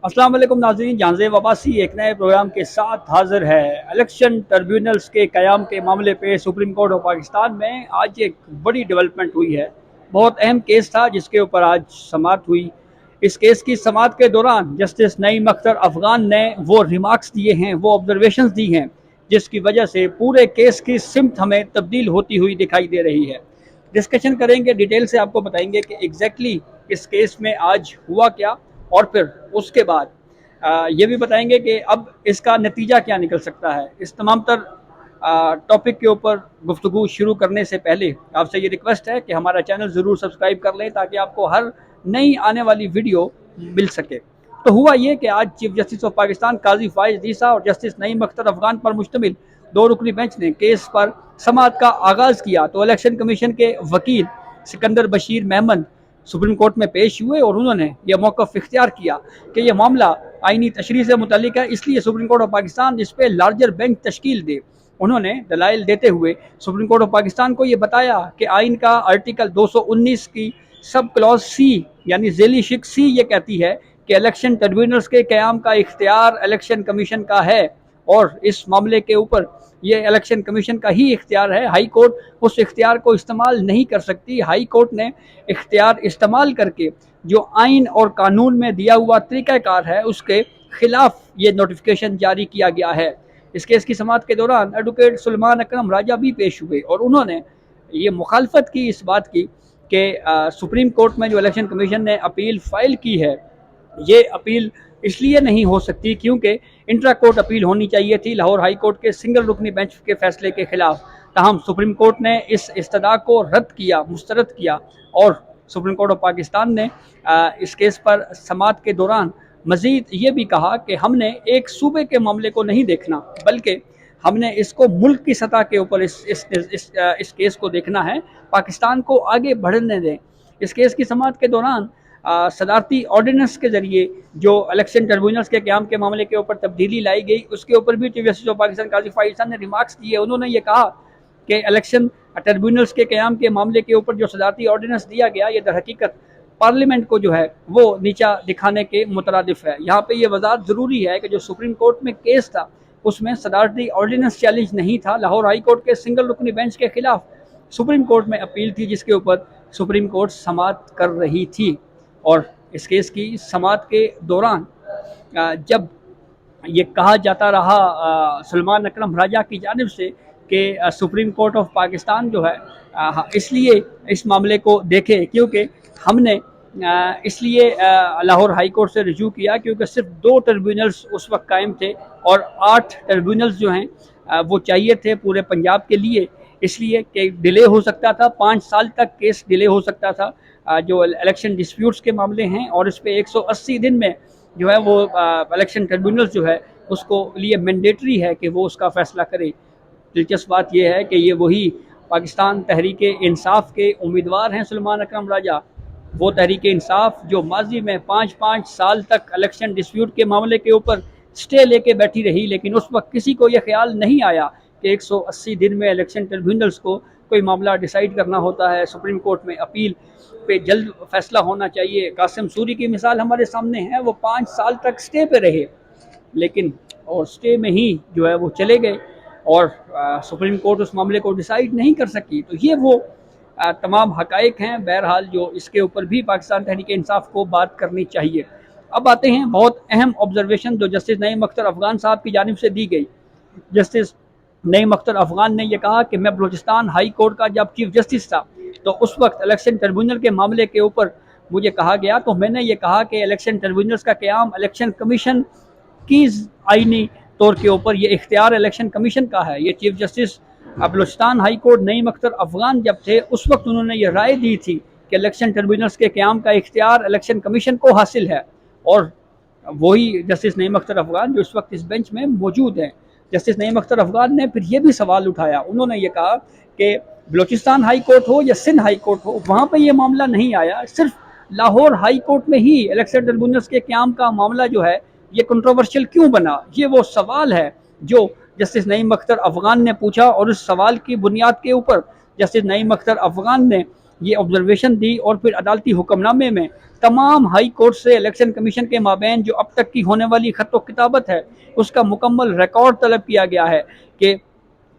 अस्सलाम वालेकुम नाज़रीन, जानज़ेब अब्बासी एक नए प्रोग्राम के साथ हाजिर है। इलेक्शन ट्रिब्यूनल्स के क़याम के मामले पे सुप्रीम कोर्ट ऑफ पाकिस्तान में आज एक बड़ी डेवलपमेंट हुई है। बहुत अहम केस था जिसके ऊपर आज समाअत हुई। इस केस की समाअत के दौरान जस्टिस नईम अख्तर अफ़गान ने वो रिमार्क्स दिए हैं, वो ऑब्जर्वेशंस दी हैं, जिसकी वजह से पूरे केस की सिमत हमें तब्दील होती हुई दिखाई दे रही है। डिस्कशन करेंगे, डिटेल से आपको बताएंगे कि एग्जैक्टली इस केस में आज हुआ क्या, और फिर उसके बाद ये भी बताएंगे कि अब इसका नतीजा क्या निकल सकता है। इस तमाम तर टॉपिक के ऊपर गुफ्तगू शुरू करने से पहले आपसे ये रिक्वेस्ट है कि हमारा चैनल ज़रूर सब्सक्राइब कर लें ताकि आपको हर नई आने वाली वीडियो मिल सके। तो हुआ ये कि आज चीफ जस्टिस ऑफ पाकिस्तान काजी फाइज ईसा और जस्टिस नईम अख्तर अफ़गान पर मुश्तमिल दो रुकनी बेंच ने केस पर समाअत का आगाज़ किया। तो इलेक्शन कमीशन के वकील Sikandar Bashir Mehmed supreme court में पेश हुए और उन्होंने यह मौक़िफ़ इख्तियार किया कि यह मामला आइनी तशरीह से मुतल्लिक है, इसलिए सुप्रीम कोर्ट ऑफ पाकिस्तान इस पर लार्जर बेंच तश्कील दे। उन्होंने दलाइल देते हुए सुप्रीम कोर्ट ऑफ पाकिस्तान को ये बताया कि आइन का आर्टिकल 219 की सब क्लॉज सी यानी झेली शिक सी ये कहती है कि इलेक्शन ट्रिब्यूनल्स के क़याम का इख्तियार इलेक्शन कमीशन का है और इस मामले के ऊपर ये इलेक्शन कमीशन का ही इख्तियार है। हाई कोर्ट उस इख्तियार को इस्तेमाल नहीं कर सकती। हाई कोर्ट ने इख्तियार इस्तेमाल करके जो आइन और कानून में दिया हुआ तरीक़ाकार है उसके खिलाफ ये नोटिफिकेशन जारी किया गया है। इस केस की समाअत के दौरान एडवोकेट सुलेमान अकरम राजा भी पेश हुए और उन्होंने ये मुखालफत की इस बात की कि सुप्रीम कोर्ट में जो इलेक्शन कमीशन ने अपील फ़ाइल की है, ये अपील इसलिए नहीं हो सकती क्योंकि इंट्रा कोर्ट अपील होनी चाहिए थी लाहौर हाई कोर्ट के सिंगल रुकनी बेंच के फैसले के खिलाफ। ताहम सुप्रीम कोर्ट ने इस इस्तदा को रद्द किया, मुस्तरद किया और सुप्रीम कोर्ट ऑफ पाकिस्तान ने इस केस पर समाअत के दौरान मज़ीद ये भी कहा कि हमने एक सूबे के मामले को नहीं देखना बल्कि हमने इसको मुल्क की सतह के ऊपर इस केस को देखना है, पाकिस्तान को आगे बढ़ने दें। इस केस की समाअत के दौरान सदारती ऑर्डिनेंस के ज़रिए जो इलेक्शन ट्रिब्यूनल्स के क़याम के मामले के ऊपर तब्दीली लाई गई उसके ऊपर भी चीफ जस्टिस ऑफ पाकिस्तान काजी फाइज ईसा ने रिमार्क्स दिए। उन्होंने ये कहा कि इलेक्शन ट्रिब्यूनल्स के क़याम के मामले के ऊपर जो सदारती ऑर्डिनेंस दिया गया ये दर हकीकत पार्लियामेंट को जो है वो नीचा दिखाने के मुतरादिफ है। यहाँ पे ये वजाहत ज़रूरी है कि जो सुप्रीम कोर्ट में केस था उसमें सदारती ऑर्डिनेंस चैलेंज नहीं था, लाहौर हाई कोर्ट के सिंगल रुकनी बेंच के खिलाफ सुप्रीम कोर्ट में अपील थी जिसके ऊपर सुप्रीम कोर्ट समाअत कर रही थी। और इस केस की समाअत के दौरान जब ये कहा जाता रहा सुलेमान अकरम राजा की जानिब से कि सुप्रीम कोर्ट ऑफ पाकिस्तान जो है इसलिए इस मामले को देखे क्योंकि हमने इसलिए लाहौर हाई कोर्ट से रिज्यू किया क्योंकि सिर्फ 2 ट्रिब्यूनल्स उस वक्त कायम थे और 8 ट्रिब्यूनल्स जो हैं वो चाहिए थे पूरे पंजाब के लिए, इसलिए कि डिले हो सकता था, 5 साल तक केस डिले हो सकता था जो इलेक्शन डिस्प्यूट्स के मामले हैं और इस पे 180 दिन में जो है वो इलेक्शन ट्रिब्यूनल्स जो है उसको लिए मैंडेटरी है कि वो उसका फ़ैसला करे। दिलचस्प बात यह है कि ये वही पाकिस्तान तहरीक इंसाफ के उम्मीदवार हैं सुलेमान अकरम राजा, वो तहरीक इंसाफ जो माजी में 5-5 साल तक इलेक्शन डिस्प्यूट के मामले के ऊपर स्टे लेके बैठी रही, लेकिन उस वक्त किसी को यह ख्याल नहीं आया कि 180 दिन में इलेक्शन ट्रिब्यूनल्स को कोई मामला डिसाइड करना होता है, सुप्रीम कोर्ट में अपील पे जल्द फैसला होना चाहिए। कासिम सूरी की मिसाल हमारे सामने है, वो 5 साल तक स्टे पे रहे लेकिन और स्टे में ही जो है वो चले गए और सुप्रीम कोर्ट उस मामले को डिसाइड नहीं कर सकी। तो ये वो तमाम हकाइक हैं बहरहाल जो इसके ऊपर भी पाकिस्तान तहरीक इंसाफ को बात करनी चाहिए। अब आते हैं बहुत अहम ऑब्जर्वेशन जो जस्टिस नईम अख्तर अफ़गान साहब की जानिब से दी गई। जस्टिस नईम अख्तर अफ़गान ने यह कहा कि मैं बलूचिस्तान हाई कोर्ट का जब चीफ जस्टिस था तो उस वक्त इलेक्शन ट्रिब्यूनल के मामले के ऊपर मुझे कहा गया तो मैंने ये कहा कि इलेक्शन ट्रिब्यूनल्स का क़याम इलेक्शन कमीशन की आइनी तौर के ऊपर ये इख्तियार इलेक्शन कमीशन का है। ये chief justice Balochistan high court Naeem Akhtar Afghan जब थे उस वक्त उन्होंने ये राय दी थी कि इलेक्शन ट्रिब्यूनल्स के क़याम का इख्तियार इलेक्शन कमीशन को हासिल है और वही जस्टिस नईम अख्तर अफ़गान जो इस वक्त इस बेंच में मौजूद हैं। जस्टिस नईम अख्तर अफ़गान ने फिर ये भी सवाल उठाया, उन्होंने ये कहा कि बलूचिस्तान हाई कोर्ट हो या सिंध हाई कोर्ट हो वहाँ पर ये मामला नहीं आया, सिर्फ लाहौर हाई कोर्ट में ही इलेक्शन ट्रिब्यूनल्स के क़याम का मामला जो है ये कंट्रोवर्शियल क्यों बना। ये वो सवाल है जो जस्टिस नईम अख्तर अफ़गान ने पूछा और उस सवाल की बुनियाद के ऊपर जस्टिस नईम अख्तर अफ़गान ने یہ آبزرویشن دی اور پھر عدالتی حکم نامے میں تمام ہائی کورٹ سے الیکشن کمیشن کے مابین جو اب تک کی ہونے والی خط و کتابت ہے اس کا مکمل ریکارڈ طلب کیا گیا ہے کہ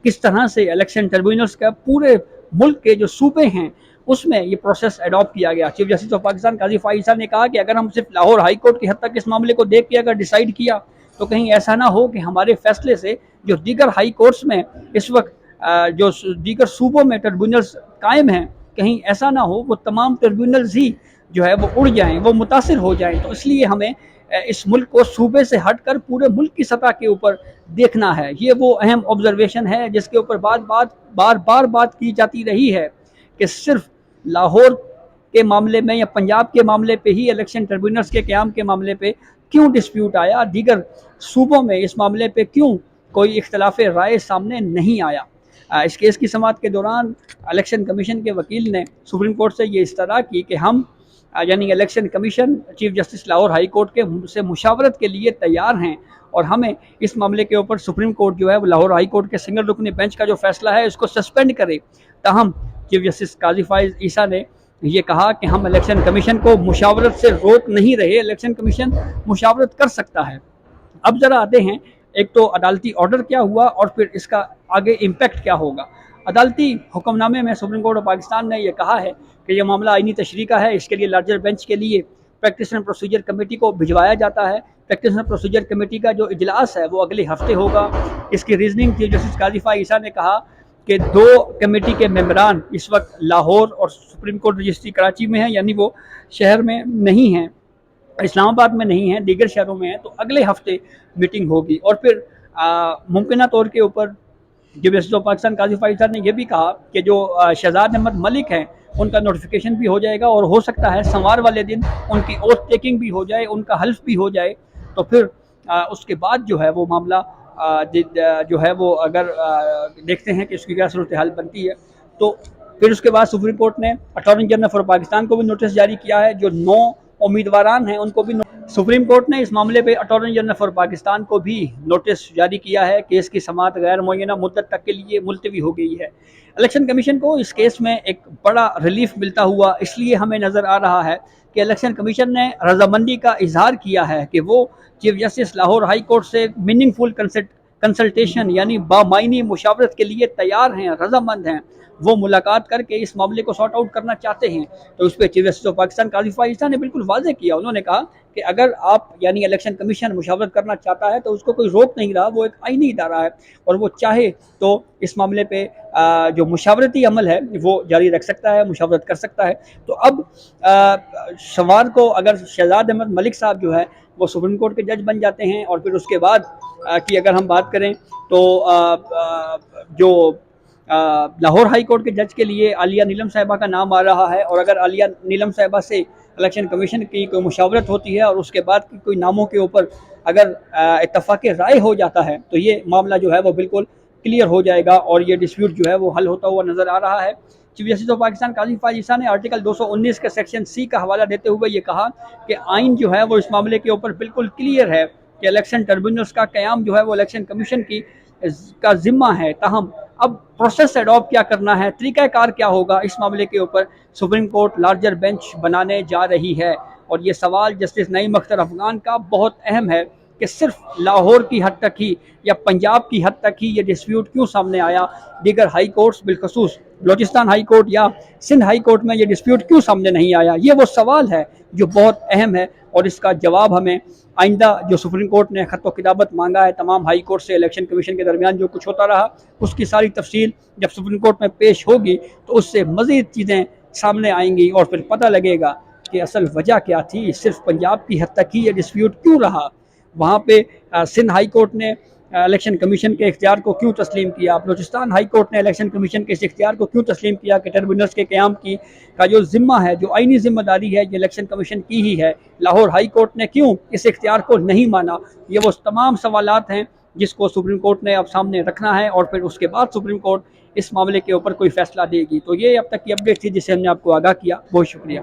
کس طرح سے الیکشن ٹریبیونلز کا پورے ملک کے جو صوبے ہیں اس میں یہ پروسیس اڈاپٹ کیا گیا۔ چیف جسٹس آف پاکستان قاضی فائز صاحب نے کہا کہ اگر ہم صرف لاہور ہائی کورٹ کی حد تک اس معاملے کو دیکھ کے اگر ڈیسائیڈ کیا تو کہیں ایسا نہ ہو کہ ہمارے فیصلے سے جو دیگر ہائی کورٹس میں اس وقت جو دیگر صوبوں میں ٹربیونلز قائم ہیں کہیں ایسا نہ ہو وہ تمام ٹربیونلز ہی جو ہے وہ اڑ جائیں، وہ متاثر ہو جائیں۔ تو اس لیے ہمیں اس ملک کو صوبے سے ہٹ کر پورے ملک کی سطح کے اوپر دیکھنا ہے۔ یہ وہ اہم آبزرویشن ہے جس کے اوپر بار بات کی جاتی رہی ہے کہ صرف لاہور کے معاملے میں یا پنجاب کے معاملے پہ ہی الیکشن ٹریبیونلز کے قیام کے معاملے پہ کیوں ڈسپیوٹ آیا، دیگر صوبوں میں اس معاملے پہ کیوں کوئی اختلاف رائے سامنے نہیں آیا۔ اس کیس کی سماعت کے دوران الیکشن کمیشن کے وکیل نے سپریم کورٹ سے یہ استدعا کی کہ ہم یعنی election commission chief justice Lahore high court کے سے مشاورت کے لیے تیار ہیں اور ہمیں اس معاملے کے اوپر سپریم کورٹ جو ہے وہ لاہور ہائی کورٹ کے سنگل رکنی بینچ کا جو فیصلہ ہے اس کو سسپینڈ کرے۔ تاہم چیف جسٹس قاضی فائز عیسیٰ نے یہ کہا کہ ہم الیکشن کمیشن کو مشاورت سے روک نہیں رہے، الیکشن کمیشن مشاورت کر سکتا ہے۔ اب ذرا آتے ہیں ایک تو عدالتی آرڈر کیا ہوا اور پھر اس کا آگے امپیکٹ کیا ہوگا۔ عدالتی حکم نامے میں سپریم کورٹ آف پاکستان نے یہ کہا ہے کہ یہ معاملہ آئینی تشریح کا ہے، اس کے لیے لارجر بینچ کے لیے پریکٹس اینڈ پروسیجر کمیٹی کو بھجوایا جاتا ہے۔ پریکٹس اینڈ پروسیجر کمیٹی کا جو اجلاس ہے وہ اگلے ہفتے ہوگا۔ اس کی ریزننگ چیف جسٹس قاضی فائز عیسیٰ نے کہا کہ 2 کمیٹی کے ممبران اس وقت لاہور اور سپریم کورٹ رجسٹری کراچی میں ہیں، یعنی وہ شہر میں نہیں ہیں، اسلام آباد میں نہیں ہیں، دیگر شہروں میں ہیں۔ تو اگلے ہفتے میٹنگ ہوگی اور پھر ممکنہ طور کے اوپر چیف جسٹس آف پاکستان قاضی فائز صاحب نے یہ بھی کہا کہ جو شہزاد احمد ملک ہیں ان کا نوٹیفیکیشن بھی ہو جائے گا اور ہو سکتا ہے سموار والے دن ان کی اوتھ ٹیکنگ بھی ہو جائے، ان کا حلف بھی ہو جائے۔ تو پھر اس کے بعد جو ہے وہ معاملہ جو ہے وہ اگر دیکھتے ہیں کہ اس کی کیا صورتحال بنتی ہے تو پھر اس کے بعد سپریم کورٹ نے اٹارنی جنرل فار پاکستان کو بھی نوٹس جاری کیا ہے، جو 9 امیدواران ہیں ان کو بھی سپریم کورٹ نے اس معاملے پہ اٹارنی جنرل فار پاکستان کو بھی نوٹس جاری کیا ہے۔ کیس کی سماعت غیر معینہ مدت تک کے لیے ملتوی ہو گئی ہے۔ الیکشن کمیشن کو اس کیس میں ایک بڑا ریلیف ملتا ہوا اس لیے ہمیں نظر آ رہا ہے کہ الیکشن کمیشن نے رضامندی کا اظہار کیا ہے کہ وہ chief justice Lahore high court سے میننگ فل کنسلٹیشن یعنی بامعنی مشاورت کے لیے تیار ہیں، رضامند ہیں، وہ ملاقات کر کے اس معاملے کو سارٹ آؤٹ کرنا چاہتے ہیں۔ تو اس پہ چیف جسٹس آف پاکستان قاضی فائز عیسیٰ نے بالکل واضح کیا، انہوں نے کہا کہ اگر آپ یعنی الیکشن کمیشن مشاورت کرنا چاہتا ہے تو اس کو کوئی روک نہیں رہا، وہ ایک آئینی ادارہ ہے اور وہ چاہے تو اس معاملے پہ جو مشاورتی عمل ہے وہ جاری رکھ سکتا ہے، مشاورت کر سکتا ہے۔ تو اب سوار کو اگر شہزاد احمد ملک صاحب جو ہے وہ سپریم کورٹ کے جج بن جاتے ہیں اور پھر اس کے بعد کی اگر ہم بات کریں تو جو لاہور ہائی کورٹ کے جج کے لیے عالیہ نیلم صاحبہ کا نام آ رہا ہے، اور اگر عالیہ نیلم صاحبہ سے الیکشن کمیشن کی کوئی مشاورت ہوتی ہے اور اس کے بعد کی کوئی ناموں کے اوپر اگر اتفاق رائے ہو جاتا ہے تو یہ معاملہ جو ہے وہ بالکل کلیئر ہو جائے گا اور یہ ڈسپیوٹ جو ہے وہ حل ہوتا ہوا نظر آ رہا ہے۔ چیف جسٹس آف پاکستان قاضی فائز عیسیٰ نے آرٹیکل 219 کے سیکشن سی کا حوالہ دیتے ہوئے یہ کہا کہ آئین جو ہے وہ اس معاملے کے اوپر بالکل کلیئر ہے کہ الیکشن ٹربیونلز کا قیام جو ہے وہ الیکشن کمیشن کا ذمہ ہے۔ تاہم اب پروسیس ایڈاپٹ کیا کرنا ہے، طریقہ کار کیا ہوگا، اس معاملے کے اوپر سپریم کورٹ لارجر بینچ بنانے جا رہی ہے اور یہ سوال جسٹس نعیم اختر افغان کا بہت اہم ہے کہ صرف لاہور کی حد تک ہی یا پنجاب کی حد تک ہی یہ ڈسپیوٹ کیوں سامنے آیا، دیگر ہائی کورٹس بالخصوص بلوچستان ہائی کورٹ یا سندھ ہائی کورٹ میں یہ ڈسپیوٹ کیوں سامنے نہیں آیا۔ یہ وہ سوال ہے جو بہت اہم ہے اور اس کا جواب ہمیں آئندہ جو سپریم کورٹ نے خط و کتابت مانگا ہے تمام ہائی کورٹ سے الیکشن کمیشن کے درمیان جو کچھ ہوتا رہا اس کی ساری تفصیل جب سپریم کورٹ میں پیش ہوگی تو اس سے مزید چیزیں سامنے آئیں گی اور پھر پتہ لگے گا کہ اصل وجہ کیا تھی، صرف پنجاب کی حد تک ہی یہ ڈسپیوٹ کیوں رہا، وہاں پہ سندھ ہائی کورٹ نے الیکشن کمیشن کے اختیار کو کیوں تسلیم کیا، بلوچستان ہائی کورٹ نے الیکشن کمیشن کے اس اختیار کو کیوں تسلیم کیا کہ ٹربیونلز کے قیام کا جو ذمہ ہے، جو آئینی ذمہ داری ہے، یہ الیکشن کمیشن کی ہی ہے، لاہور ہائی کورٹ نے کیوں اس اختیار کو نہیں مانا۔ یہ وہ تمام سوالات ہیں جس کو سپریم کورٹ نے اب سامنے رکھنا ہے اور پھر اس کے بعد سپریم کورٹ اس معاملے کے اوپر کوئی فیصلہ دے گی۔ تو یہ اب تک کی اپڈیٹ تھی جسے ہم نے آپ کو آگاہ کیا۔ بہت شکریہ۔